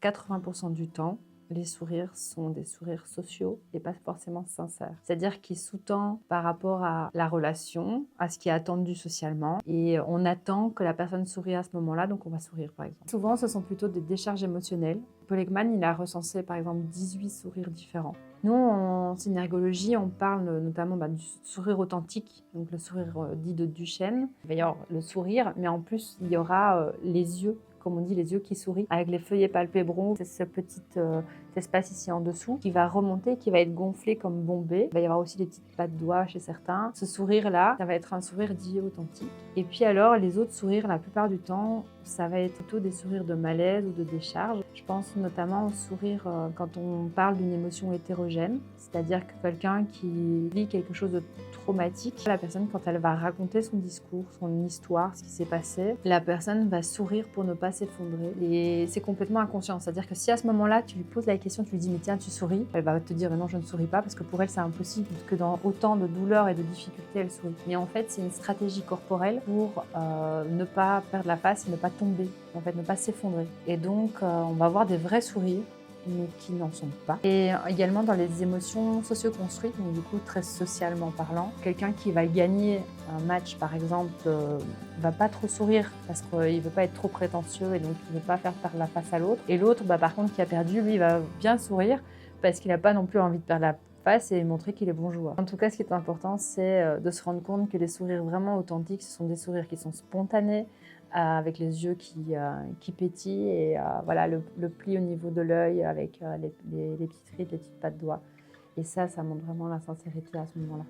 80% du temps, les sourires sont des sourires sociaux et pas forcément sincères. C'est-à-dire qu'ils sous-tendent par rapport à la relation, à ce qui est attendu socialement et on attend que la personne sourie à ce moment-là, donc on va sourire par exemple. Souvent, ce sont plutôt des décharges émotionnelles. Paul Ekman, il a recensé par exemple 18 sourires différents. Nous, en synergologie, on parle notamment du sourire authentique, donc le sourire dit de Duchenne. Il va y avoir le sourire, mais en plus, il y aura les yeux, comme on dit, les yeux qui sourient, avec les feuillets palpébraux. C'est ce petit espace ici en dessous qui va remonter, qui va être gonflé comme bombé. Il va y avoir aussi des petites pattes de doigts chez certains. Ce sourire-là, ça va être un sourire dit authentique. Et puis alors, les autres sourires, la plupart du temps, ça va être plutôt des sourires de malaise ou de décharge. Je pense notamment au sourire quand on parle d'une émotion hétérogène, c'est-à-dire que quelqu'un qui vit quelque chose de traumatique, la personne, quand elle va raconter son discours, son histoire, ce qui s'est passé, la personne va sourire pour ne pas s'effondrer. Et c'est complètement inconscient, c'est-à-dire que si à ce moment-là, tu lui poses la question, tu lui dis « mais tiens, tu souris », elle va te dire « mais non, je ne souris pas » parce que pour elle, c'est impossible que dans autant de douleur et de difficultés, elle sourit. Mais en fait, c'est une stratégie corporelle pour ne pas perdre la face et ne pas tomber, en fait, ne pas s'effondrer. Et donc, on va avoir des vrais sourires, mais qui n'en sont pas. Et également dans les émotions socio-construites, donc du coup très socialement parlant, quelqu'un qui va gagner un match par exemple va pas trop sourire parce qu'il veut pas être trop prétentieux et donc il veut pas faire perdre la face à l'autre. Et l'autre, par contre, qui a perdu, lui, il va bien sourire parce qu'il n'a pas non plus envie de perdre la face et montrer qu'il est bon joueur. En tout cas, ce qui est important, c'est de se rendre compte que les sourires vraiment authentiques, ce sont des sourires qui sont spontanés, avec les yeux qui pétillent et voilà, le pli au niveau de l'œil avec les petites rides, les petites pattes de doigts. Et ça montre vraiment la sincérité à ce moment-là.